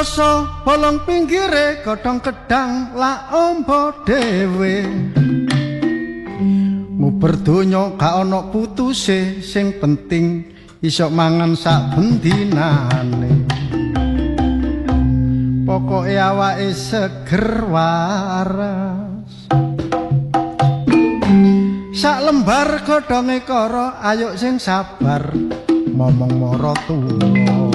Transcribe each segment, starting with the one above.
rasa bolong pinggire godhong gedang la ombo dhewe nguber donya gak ana putuse sing penting iso mangan sak bendinane pokoke awake seger waras sak lembar godhonge kara ayo sing sabar momong mara tuwa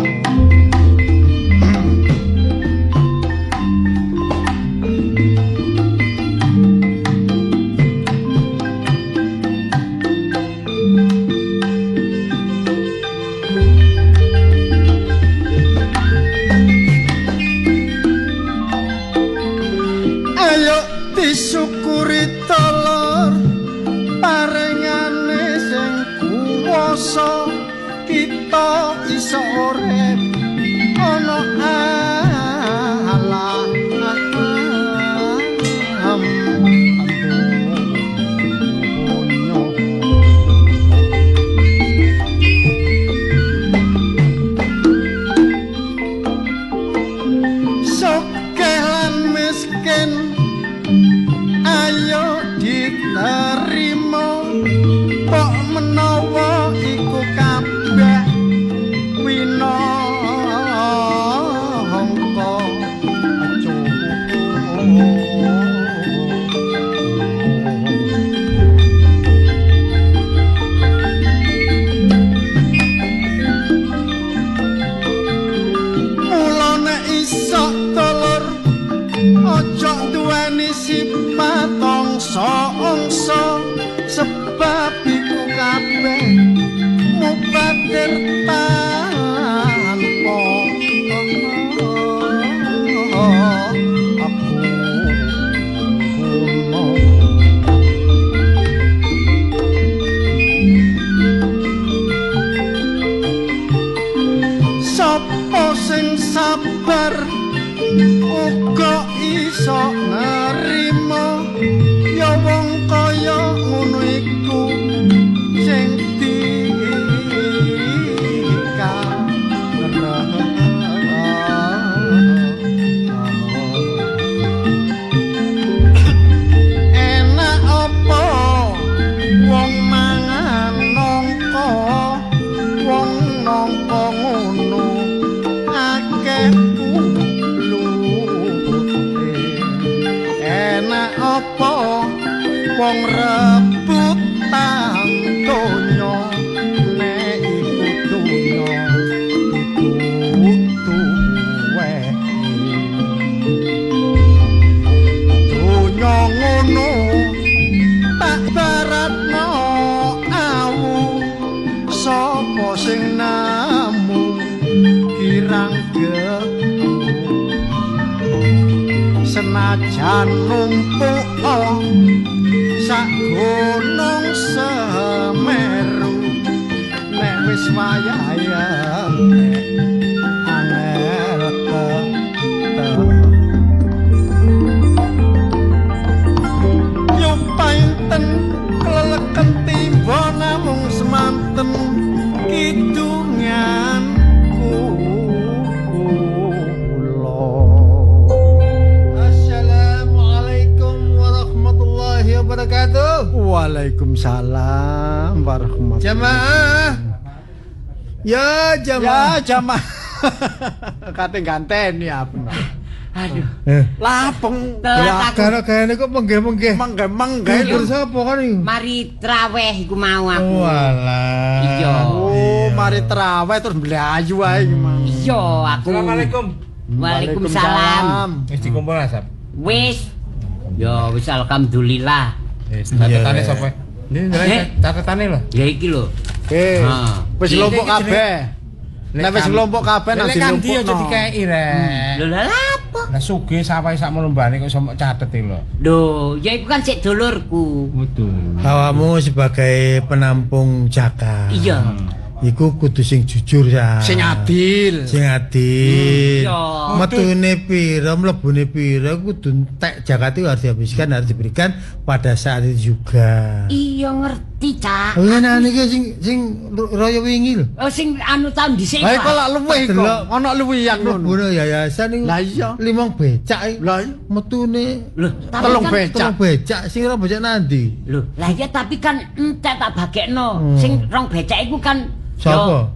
disyukuri telur parengane sing kuwasa kita iso urip ana alam sugih lan miskin ayo diterima kok menawa iku kabeh winangka mulane iso telur aja duweni sifat ongso sebab iku kabeh mubadir tanpa aku sapa sing sabar uga iso nerima ya wong kaya ngono iku sing enak apa wong mangan nangka wong nangka ngono akeh enak apa wong rebut tang donya nek iku donya iku tuwe donya ngono tak baratno awu sapa sing namung kirang senajan numpuk sak gunung Semeru nek wis wayah angel nyumpainten keleleken timba namung semanten kidunganku wabarakatuh. Waalaikumsalam warahmatullahi jamaah. Ya jamaah. Ya jamaah. Kate ganteni apa? Aduh. Lapeng. Ya gara-gara kok menggeh-menggeh. Menggeh Ngibur sapa kan iki? Mari traweh iku mau aku. Walah. Iya. Oh, mari traweh terus mlayu ae iki mang. Iya, aku. Assalamualaikum. Waalaikumsalam. Wis dikumpul asap. Wis. Ya wis alhamdulillah. Wis catetane sapa? Ini catetane lho. Ya iki lho. Wis lompok kabeh. Nek wis lompok kabeh nang dilompokno. Lek kan dilompokno. dikeki rek. Lho lha apa? Lah sugih sawahe sak melombane kok iso catet iki lho. Lho, ya iku kan sik dulurku. Betul. Awamu sebagai penampung zakat. Iya. Iku kudu sing jujur ya. Sing adil. Sing adil. Iya. Metune pira, mlebune pira kudu entek zakat itu harus dihabiskan, harus diberikan pada saat itu juga. Iya ngerti. ngerti, Cak. Lah niki sing raya wingi lho. Oh sing anu tahun dhisik. Lah kok lak luwih kok. Delok. Ana luwihan ngono. Mlebu yayasan niku. Lah iya. 5 becak iki. Lah iya. Metune Loh, tapi Telung kan- becak. telung becak sing ora becak nandi. Loh, lah iya tapi kan entek tak bagekno. Sing rong becak iku kan Sapa?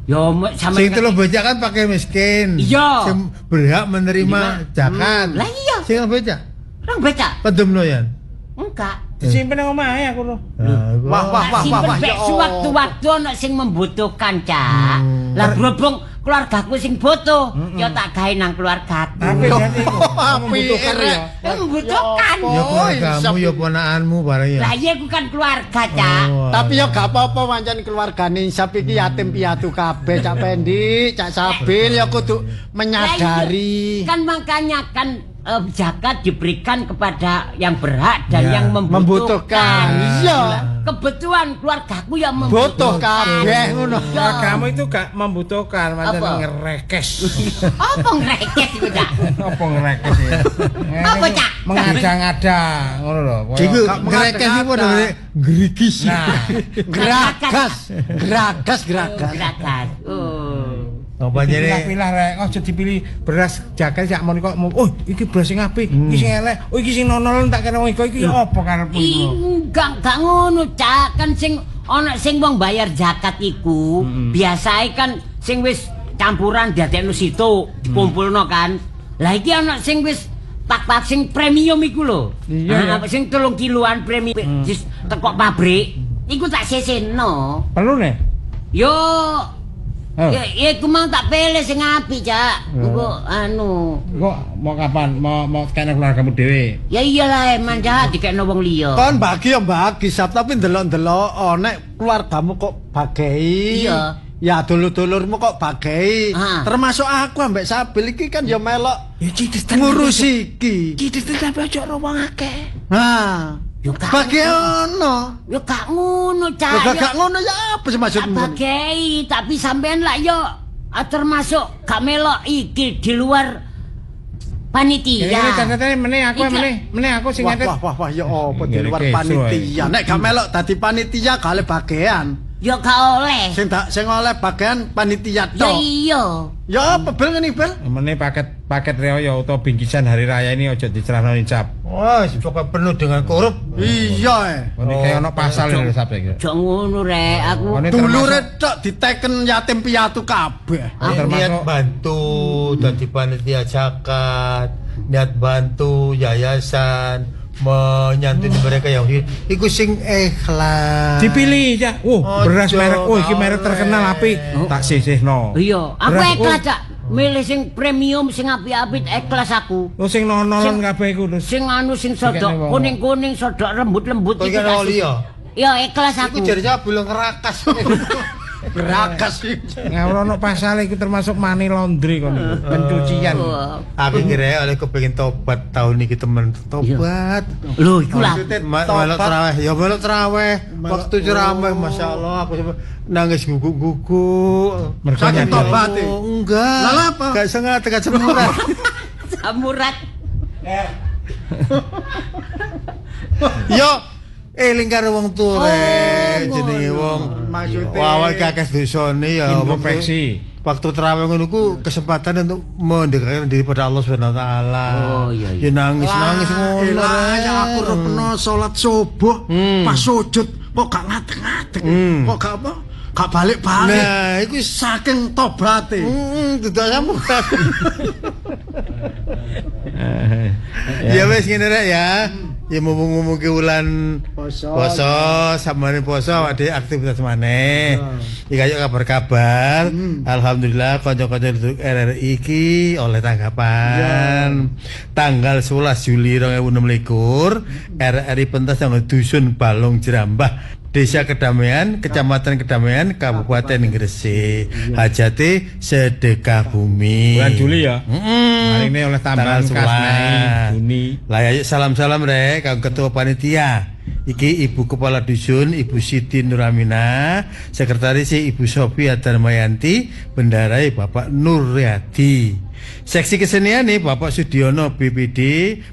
Yo sampe Sing telung becak kan pakai miskin. Iya. Sing berhak menerima zakat. Lah iya. Sing telung becak. rong becak. Pedemno yan. Enggak. Disimpen nang omahe aku lho. Wah, Simpen ya bek sewaktu-waktu ana sing membutuhkan, Cak. Lah berhubung keluargaku sing butuh, ya tak gawe nang keluargaku. Tapi kan iku membutuhkan ya. Membutuhkan. Ya keluargamu ya ponakanmu bareng ya. Lah iya ku kan keluarga, Cak. Oh, Tapi ya gak apa-apa pancen keluargane Insap iki yatim piatu kabeh Cak Pendi, Cak Sabil ya kudu menyadari. Kan makanya kan zakat diberikan kepada yang berhak dan Ya, yang membutuhkan. Iya. Lah, kebetulan keluargaku yang Butuh membutuhkan. kabeh ngono. Ya. Kamu itu gak membutuhkan, macam Apa? ngerekes. Apa ngrekes iku, Cak? Apa ngerekes ya? Apa, Cak? Mengada-ngada ngono lho. Iku Gak ngerekes iki padha mengada-ngada. ngene grikis. Nah, Geragas. Gerakan. Oh. Apa jane pilih rek, aja dipilih beras jaket sak mon kok. Oh, iki beras sing apik, iki sing elek. Oh, iki sing nonol tak kira wong iki apa karepmu iku? Enggak ngono, Cak. Kan sing ana sing wong bayar zakat iku, biasae kan sing wis campuran dadekno situ, dikumpulno kan. Lah iki ana sing wis pak-pak sing premium iku lho. Iya, Apa sing 3 kiloan premium wis teko pabrik, iku tak seseno. Perlu nih? Yo Oh. ya iku mau tak pilih sing apik, Cak. Engko anu. Kok mau kapan? Mau kene keluargamu dhewe. Ya iyalah eman Cak dikekno wong liya. Kon bagi ya bagi Sap, tapi ndelok-ndelok nek keluargamu kok bagei. Iya. Ya dulur-dulurmu kok bagei. Ah. Termasuk aku ambek Sabil iki kan ya melok Ya citis ngurus iki. Citis tapi aja ora wong akeh. Nah, Yo gak bagi ono. Yo gak ngono, Lho Cak. gak ngono ya apa sih maksudmu? Bagei, tapi sampean lah yo termasuk gak melok iki di luar panitia. Ya catatane meneh aku Iki- meneh aku sing nyatet. Wah, ya apa di luar Ngene panitia. Nek gak melok dadi panitia gak oleh bagian. Yo gak oleh. Sing oleh bagian panitia Ya tok. iya. Ya apa bel ngene bel? Meneh paket reo ya utawa bingkisan hari raya ini aja dicerahno Cap. Wah, pokoknya penuh dengan korup. Iya. Ini kayak ono pasal lho sampe iki. Jok ngono rek, aku Ini Dulure tok diteken yatim piatu kabeh. Niat termasuk bantu dadi panitia zakat, niat bantu yayasan menyantuni mereka yang iku sing ikhlas. dipilih ya. Beras Ojo, merek. Oh, iki merek oleh. terkenal apik. Tak sisihno. iya, aku Beras, ikhlas Cak. Milih sing premium sing apik-apik ikhlas aku. Oh, sing nonolon kabeh iku terus. Sing anu sing sodok Dikene wong. kuning-kuning, sodok lembut-lembut Kok iku iki tak oli ya? Iya, ikhlas aku. Iku jare bilang ngerakas. Beragas iki. Ngawur ono pasal iku termasuk money laundry kon iku. Pencucian. Wah. Aku kira oleh kepengin tobat tahun ini temen tobat. Lho, iku lah. Melok terawih, ya melok terawih. Waktu ceramah, masya Allah, aku sampai nangis guguk-guguk. Mergo Saking nyadar. tobat. Oh, enggak. Lah, apa? Gak sengaja, gak semurat. Samurat. Yo, eling karo wong tuwa rek, jenenge wong. Maksudnya- Wae kakek dosane ya Introspeksi. waktu terawih ngono ku kesempatan untuk mendekatkan diri pada Allah Subhanahu wa taala. Oh, iya, iya. Ya nangis-nangis ngono. Lah ya Rek. aku repno salat subuh pas sujud kok gak ngadeg-ngadeg. Kok gak apa? Gak balik-balik. Nah, iku Saking tobrate. tidak samurat. Ya wis ngene rek ya. Ya mumpung ke bulan Poso. samane poso awake aktivitas maneh. Iki ayo kabar-kabar. Alhamdulillah kanca-kanca RRI iki oleh tanggapan. Tanggal 11 Juli 2026 RRI pentas tanggal dusun Balong Jerambah Desa Kedamaian, Kecamatan Kedamaian, Kabupaten Gresik. Hajate sedekah bumi. Bulan Juli ya. Mari ini oleh tambahan kas Mei, Juni. Lah ya salam-salam rek kang ketua panitia. Iki Ibu Kepala Dusun Ibu Siti Nuramina, sekretaris Ibu Sofia Darmayanti, bendarai Bapak Nuryadi. Seksi kesenian nih Bapak Sudiono BPD,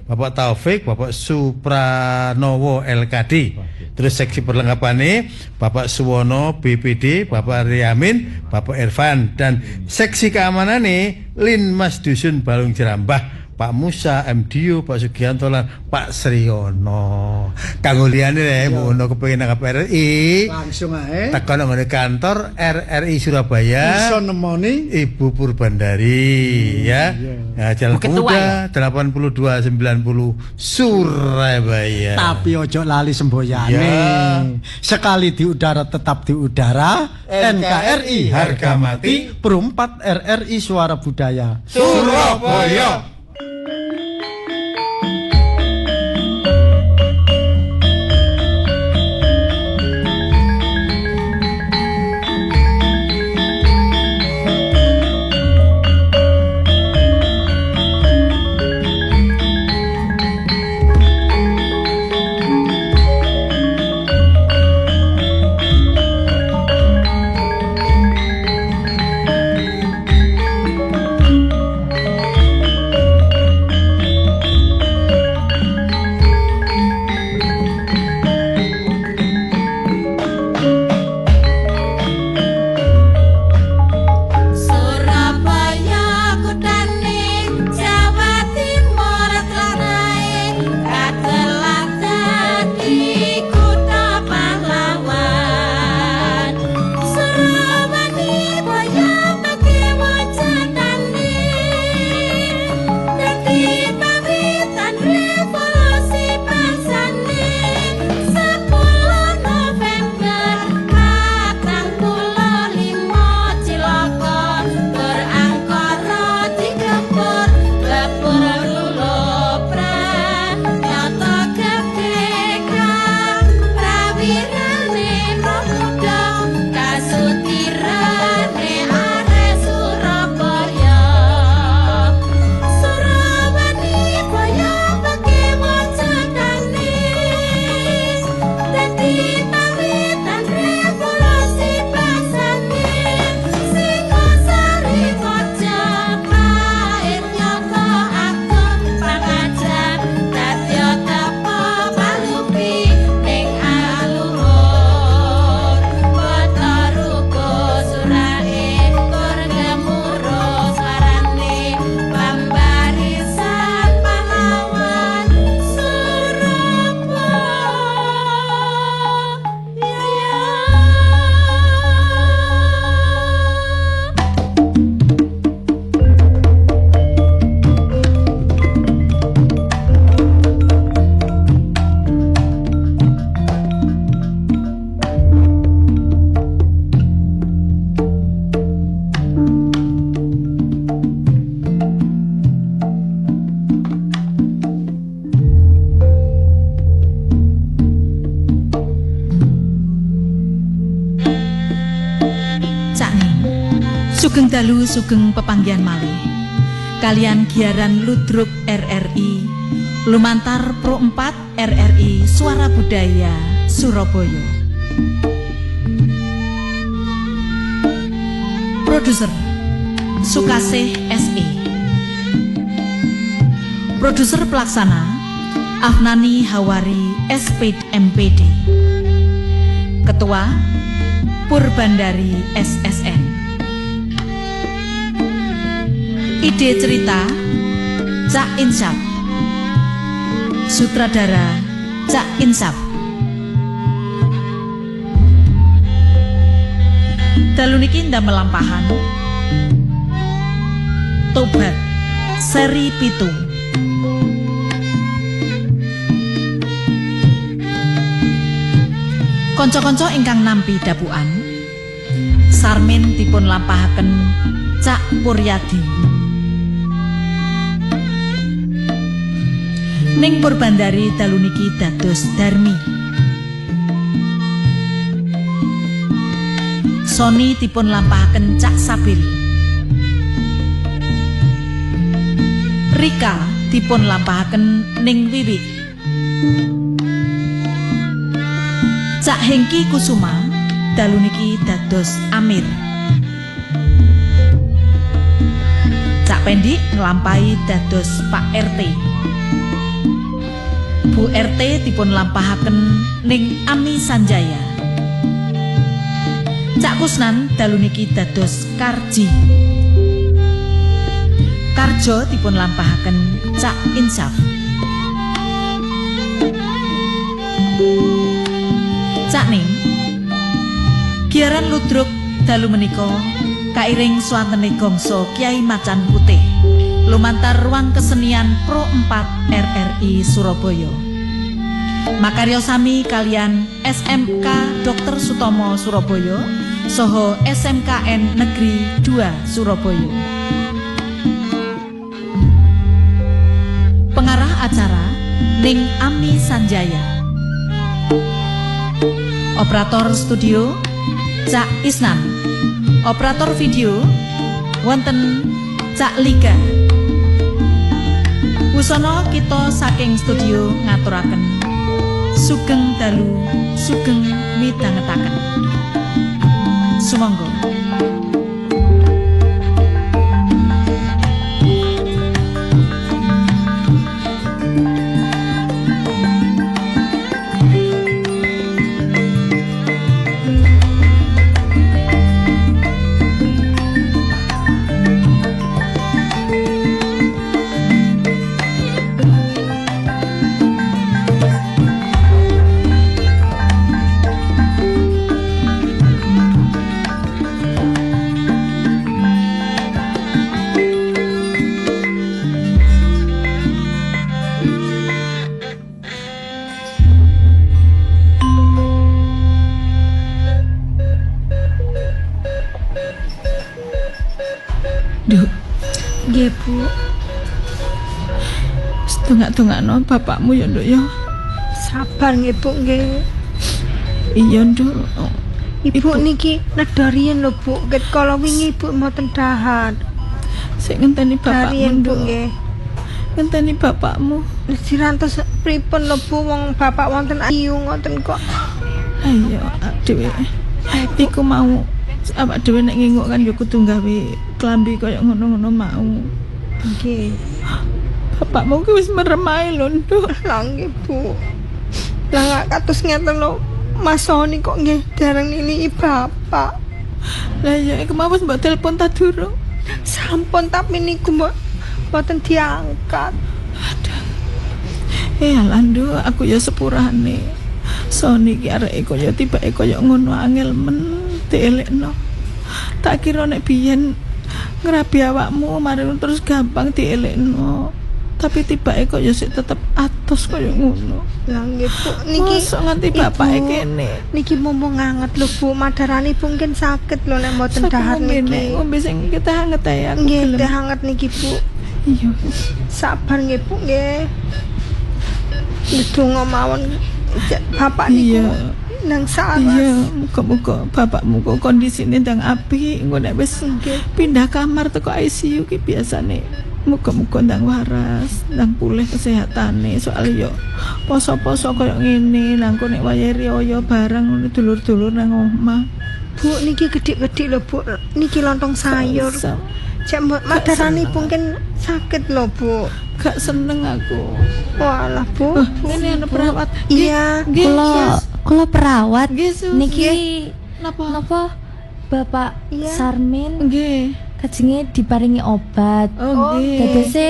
Bapak Taufik, Bapak Supranowo LKD. Terus seksi perlengkapannya Bapak Suwono BPD, Bapak Riamin, Bapak Irfan, dan seksi keamanannya Linmas Dusun Balung Jerambah, Pak Musa, MDU, Pak Sugianto lan Pak Sriono. Kanggo liyane ngono kepengin nang RRI. Langsung ae. Tekan nang kantor RRI Surabaya. Iso nemoni Ibu Purbandari ya. Ya, Jalan Pemuda 8290 Surabaya. tapi ojo lali semboyane. Ya. Sekali di udara tetap di udara. NKRI harga mati. Perumpat RRI Suara Budaya Surabaya. Sugeng dalu sugeng pepanggihan malih kalian giaran ludruk RRI lumantar Pro 4 RRI Suara Budaya Surabaya. Produser Sukasih SE. Produser pelaksana Afnani Hawari MPD. Ketua Purbandari SSN. Ide cerita Cak Insaf. Sutradara Cak Insaf. Dalu niki ndamel lampahan Tobat seri 7. Kanca-kanca ingkang nampi dapukan sarmin dipun lampahaken Cak Puryadi. Ning Purbandari dalu niki dados Darmi. Soni dipun lampahaken Cak Sabil. Rika dipun lampahaken Ning Wiwi. Cak Hengki Kusuma dalu niki dados Amir. Cak Pendi nglampahi dados Pak RT. Ibu RT dipun lampahaken ning Ami Sanjaya. Cak Kusnan dalu niki dados Karji. Karjo dipun lampahaken Cak Insaf. Cak Ning Giaran ludruk dalu menika kairing swantene gongso Kiai Macan Putih lumantar ruang kesenian Pro 4 RRI Surabaya. Makarya sami kalian SMK Dr. Sutomo Surabaya soho SMKN Negeri 2 Surabaya. Pengarah acara Ning Ami Sanjaya. Operator studio Cak Isnan. Operator video wonten Cak Liga. Wusono kita saking studio ngaturaken sugeng dalu sugeng midhangetaken. Sumangga. Nggih, Bu. Setengah-tengahno bapakmu ya, Nduk ya. Sabar nggih, Bu nggih. Iya, Nduk. Ibu niki nedorian lho, Bu. Ket kala wingi Ibu mboten dahar. Sik ngenteni bapakmu, Darian, Bu Nduk. nggih. Ngenteni bapakmu. Dirantos pripun lho, Bu, wong bapak wonten ayu ngoten kok. Ayo, dhewe. Iku mau awak dhewe nek nginguk kan ya kudu gawe klambi kaya ngono-ngono mau. Nggih. Bapakmu ki wis merem ae lho, Nduk. Lah nggih, Bu. Lah gak kados ngeten lho. Mas Soni kok nggih dereng nili bapak. Lah ya iku mau wis mbok telepon ta durung? Sampun tapi niku mboten diangkat. Alah, Nduk, aku ya sepurane. Soni ki areke kaya tibake kaya ngono angel men dielekno. Tak kira nek biyen ngrabi awakmu mari terus gampang dielekno. Tapi tibake kaya sik tetep atos kaya ngono. Lah nggih, Bu. Niki Mosok nganti bapake kene. Niki mumpung anget lho, Bu. Madarane Bu mungkin sakit lho nek mboten dahar niki. Ngombe sing kita hangat ae aku. Nggih, gelem. teh hangat niki, Bu. Iya. Sabar nggih, Bu nggih. Ndonga mawon bapak niku Iya. nang saras. Iya, muga-muga bapakmu kok kondisine ndang apik, engko nek wis pindah kamar teko ICU ki biasane muga-muga ndang waras, ndang pulih kesehatane. Soal yo poso-poso koyo ngene, nang nek wayahe riyaya barang ngono dulur-dulur nang omah. Bu niki gedhe-gedhe lho, Bu. Niki lontong sayur. Cek madarane mungkin sakit lho, Bu. Gak seneng aku. Walah, Bu. Ini ana perawat. Iya, Nggih, Kula perawat nggih, Sus. niki Napa? Bapak Iya. Sarmin Nggih. kajenge diparingi obat. Oh, nggih. Dadose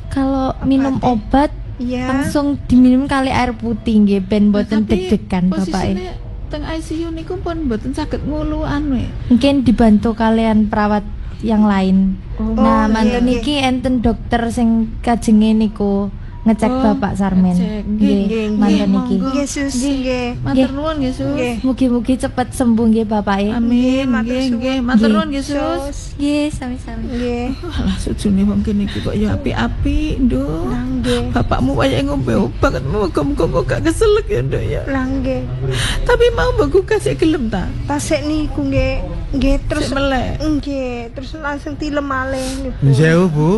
kalau minum obat Iya. langsung diminum kali air putih nggih ben mboten Tapi deg-degan bapake. posisine teng ICU niku pun mboten saged ngulu anu. Mungkin dibantu kalian perawat yang lain. Nah, iya, mantu iya. niki enten dokter sing kajenge niku ngecek Oh, Bapak Sarmin. ngecek. Nggih, mantu niki. Nggih, Sus. Nggih. Matur nuwun nggih, Sus. Nggih. Mugi-mugi cepet sembuh nggih bapake. Amin. matur Nggih, suwun. nggih. Matur Nggih. nuwun nggih, Sus. Sus. Nggih, sami-sami. Nggih. Alah, sujune wong kene iki kok ya apik-apik, Nduk. Lah nggih. Bapakmu wayahe ngombe obat, muga-muga gak keselek ya, Nduk ya. Lah nggih. Tapi mau mbok kasih gelem ta? Tasik niku nggih. Nggih terus Sik melek. nggih, terus langsung tilem malih niku. Sewu, Bu.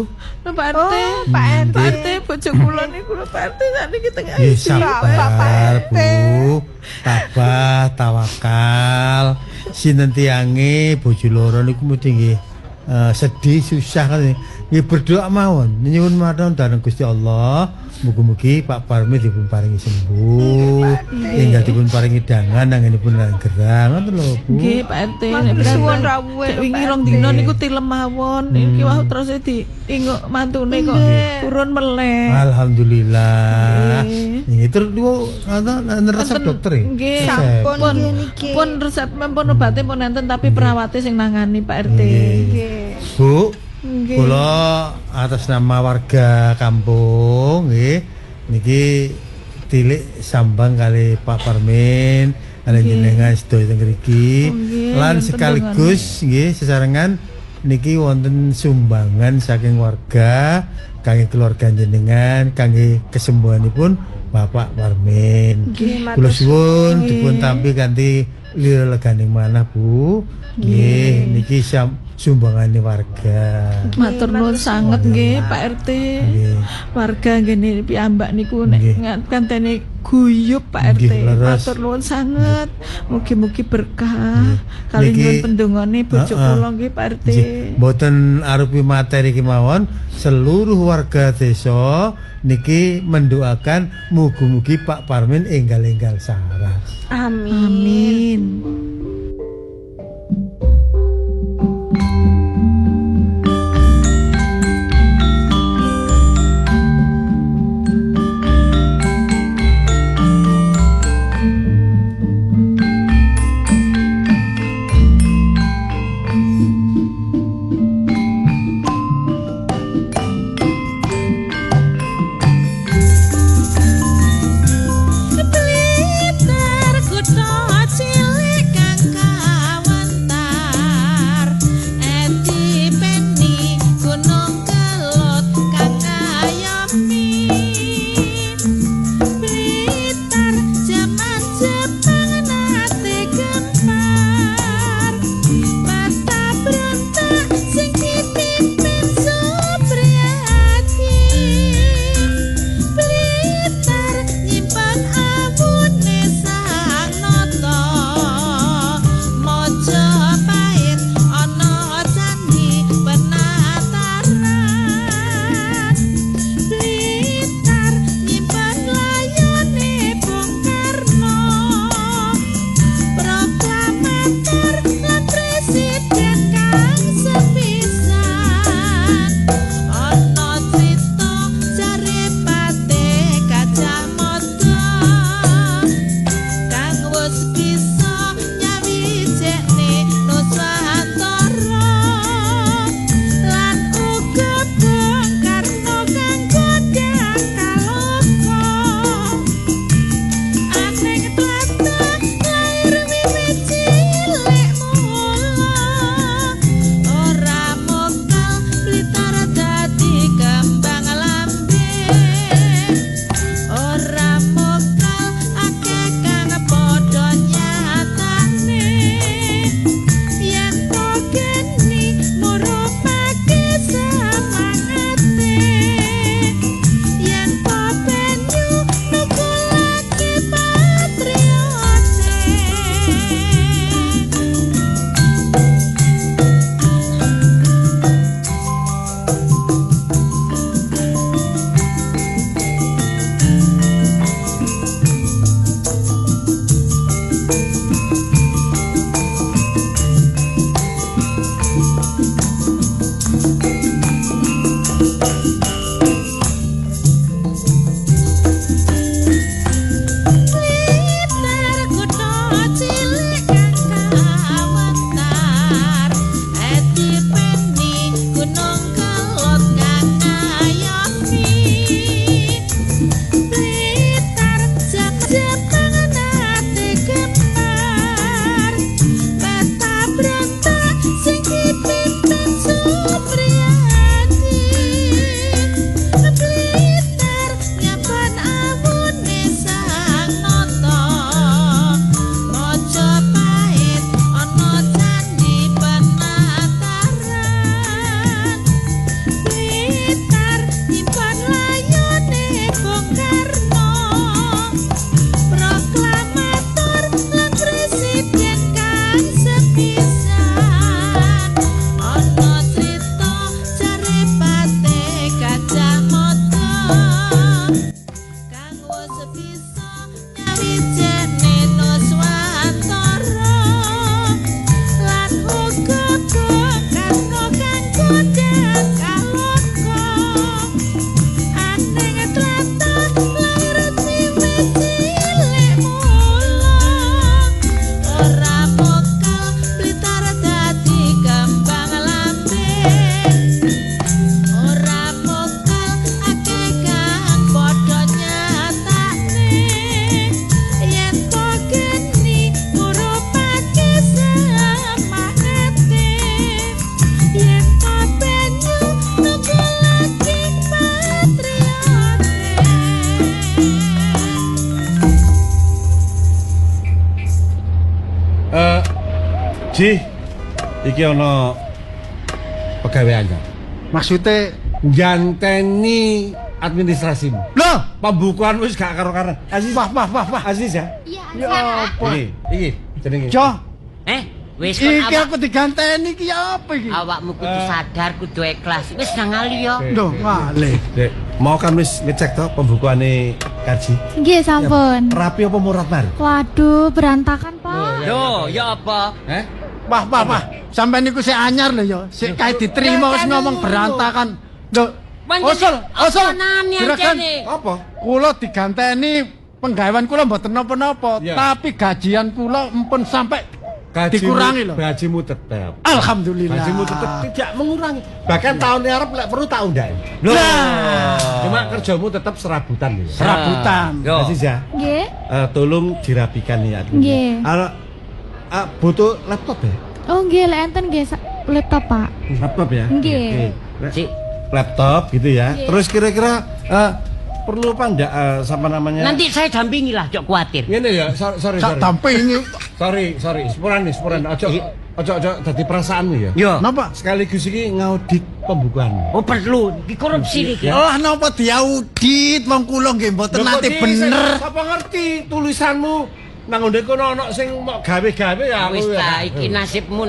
Lho, Pak RT. Oh, Pak RT. Pak RT bojo kula niku lho, Pak RT sakniki tengah Ya ICU. sabar, Bu. Tabah, tawakal. Sinten tiange bojo loro niku mesti nggih sedih susah kan. nggih berdoa mawon nyuwun mawon dhateng Gusti Allah. Mugi-mugi Pak Parmi dipun paringi sembuh, hingga dipun paringi dangan anggenipun gerang ngoten lho Bu. Nggih Pak RT nek suwun rawuh wingi rong dina niku tilem mawon. Iki wau terus diinguk mantune kok turun meleh. Alhamdulillah. Nggih terus niku resep dokter nggih. Sampun niki. Pun resep pun obate pun enten tapi perawate sing nangani Pak RT. Nggih. Bu, kula atas nama warga kampung nggih niki tilik sambang kali Pak Parmin kali jenengan sedaya teng mriki lan sekaligus nggih sesarengan niki wonten sumbangan saking warga kangge keluarga jenengan kangge kesembuhanipun Bapak Parmin. Kula suwun dipun tampi kanthi lireleganing manah Bu. Nggih niki sumbangane warga. Matur nuwun sanget nggih Pak RT. Warga ngene piyambak niku nek kantene guyub Pak RT. Matur nuwun sanget. Mugi-mugi berkah. Kali nyuwun pendongane bojo kula nggih Pak RT. Mboten arupi materi kemawon, seluruh warga desa niki mendoakan mugi-mugi Pak Parmin enggal-enggal saras. Amin. Ji, iki ana pegawai anyar. Maksudnya Ganteni administrasimu. loh, Pembukuan wis gak karo-karo. Aziz, wah. Aziz ya. Ya apa? Iki jenenge. Jo, Wis kon iki aku diganteni iki apa iki? awakmu kudu sadar, kudu ikhlas. Wis nang ali yo. Loh, wale. Dek, mau kan wis ngecek to pembukuane Karji. Nggih sampun. Rapi apa murat mar? Waduh, berantakan, Pak. Loh, ya apa? Wah. Sampeyan niku sik anyar lho ya. Sik kae diterima wis ngomong berantakan. Loh, usul. Juragan, Apa? kula diganteni penggawean kula mboten napa-napa, Ya. tapi gajian kula empun sampai dikurangi lho. Gajimu tetap. Alhamdulillah. Gajimu tetap tidak mengurangi. Bahkan tahun ngarep lek perlu tak undang. Cuma kerjamu tetap serabutan ya. Serabutan. Yo. Aziz ya. Nggih. Tolong dirapikan ya. Nggih. Butuh laptop ya? Oh, nggih, lek enten nggih laptop, Pak. Laptop ya? Nggih. Oke. Sik. Laptop gitu ya. Nggih. Terus kira-kira perlu apa enggak sama namanya? Nanti saya dampingi lah, jok kuatir. Ngene ya, sorry. Sak dampingi. Sorry. Sepuran. Ojo dadi perasaanmu ya. Yo. Napa? Sekaligus iki ngaudit pembukuan. Oh perlu, di korupsi iki. Oh, napa diaudit wong kula nggih mboten nate bener. Apa ngerti tulisanmu nang ndek kono ana sing mau gawe-gawe ya Wis ta, iki nasibmu.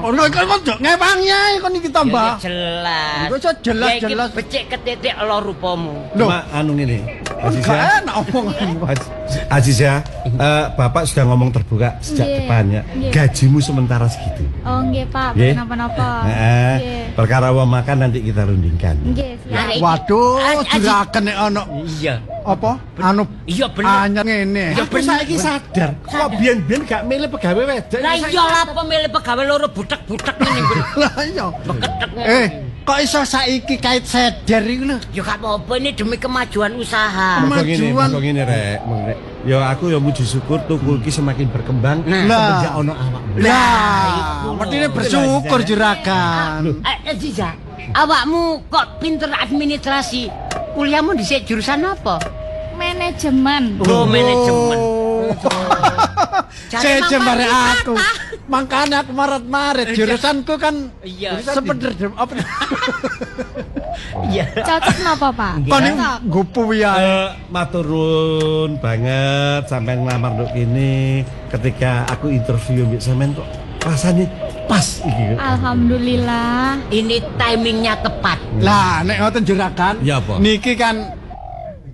Oh, lho kok njok ngewangi ae kon iki tambah. Ya, jelas. Iku jelas. Ya, iki becik ketitik lo rupamu. Loh, Cuma anu ngene. Aziz gak ya. enak omonganmu. Aziz ya, Bapak sudah ngomong terbuka sejak Nggih, depannya. nggih. Gajimu sementara segitu. Oh, nggih, Pak. Nggih. Boten napa-napa. Nggih. Perkara uang makan nanti kita rundingkan. Nggih, siap. Waduh, juragan nek ana Iya. apa? Anu Iya bener. anyar ngene. Ya, Aku saiki sadar, kok biyen-biyen gak milih pegawai wedok. Lah iya lah pemilih pegawai loro butek-butek ngene iki. Lah iya. Beketek ngene. Kok iso saiki kait seder iku lho? Ya gak apa-apa ini demi kemajuan usaha. Kemajuan. Monggo ngene rek, ya aku ya muji syukur tuku iki semakin berkembang semenjak ono awakmu. Lah, mestine bersyukur juragan. Ziza, awakmu kok pinter administrasi? Kuliahmu dhisik jurusan apa? Manajemen. Oh, manajemen. Saya jembare aku. Makanya aku maret-maret jurusanku kan Iya. sebenarnya apa? Iya. Cocok napa, Pak? Kon Cocok. gupu ya. Maturun banget sampai ngelamar nduk kene ketika aku interview mbek sampean kok rasanya pas iki. Alhamdulillah. Ini timingnya tepat. Lah, nek ngoten juragan, Ya apa? niki kan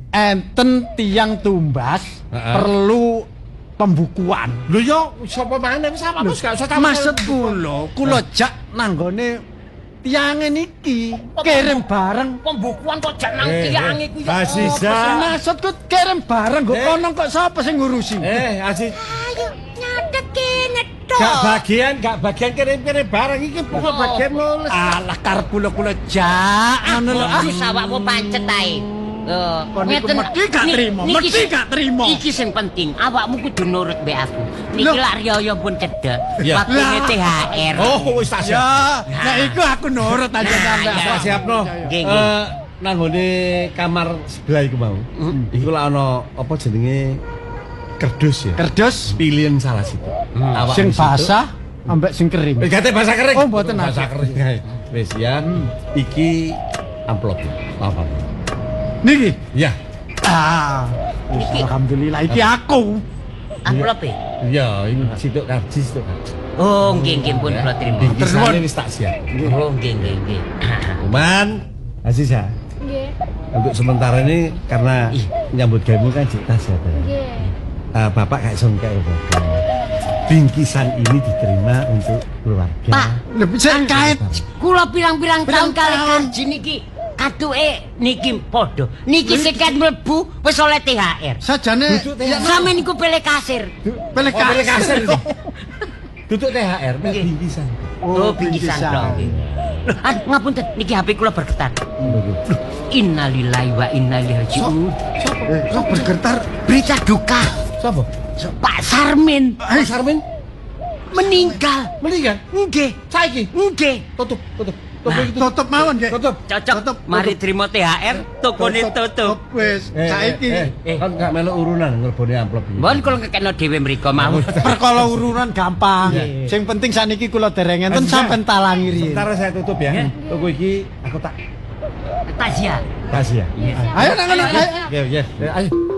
enten tiang tumbas perlu pembukuan. Lho yo sapa maneh wis apa wis gak usah tak Maksud kula jak nanggone tiange niki kirim bareng. Pembukuan kok jak nang tiang iku ya. Aziza. Maksudku kirim bareng kok kono kok sapa sing ngurusi? Aziz. Ayo nyatet kene Gak bagian kirim-kirim barang iki pokok bagian nulis. Alah karep kula jak ngono lho. Wis awakmu pancet ae. Kon niku mesti gak trimo, mesti gak trimo. Iki sing penting, awakmu kudu nurut mbek aku. Niki lak riyo pun cedek. Iya. Waktune THR. Oh wis tak siap. Ya, nek iku aku nurut aja sampe. Ya. Tak siapno. Nggih, nggih. Nang ngene kamar sebelah iku mau. Iku lak ana apa jenenge kerdus ya. Kerdus Pilihan salah situ. Awak sing di situ. basah ambek sing kering. Gate bahasa kering. Oh, mboten bahasa ada. kering. Wis ya. Iki amplop. Apa? Niki. Ya. Wis, alhamdulillah iki aku. Amplop e. Ya, ini situk karji, situk karji. Oh, nggih pun kula trimo. Bingkisane wis tak siap. Oh, nggih. Cuman Aziz ya, Nggih. untuk sementara ini karena nyambut gawe kan di tas ya. Nggih. Bapak gak iso ngkek bapak. Bingkisan ini diterima untuk keluarga. Pak, Lho bisa kait. kula pirang-pirang tahun kali tahun. kaji niki katuke niki padha. Niki seket mlebu wis oleh THR. Sajane Ya sampe niku pilih kasir. pelek kasir. Duduk THR, bingkisan. Oh, bingkisan dong. Ngapunten niki HP kula bergetar. Innalillahi wa inna ilaihi raji'un. Kok bergetar? Berita duka. Siapa? Pak Sarmin Sarmin meninggal. meninggal. Nggih, Saiki nggih. tutup. Toko iki Tutup mawon nggih. tutup. Cocok. Mari trimo THR, tokone tutup. Wis, saiki Kan gak melok urunan nglebone amplop iki. Mohon kula ngekekno dhewe mriko mau. perkara urunan gampang. Sing penting saniki kula dereng enten sampean talangi riyen. Sementara saya tutup ya. Toko iki aku tak Tasya. kasih ya. Ayo nang ngono. Ayo. Oke, yes. Ayo.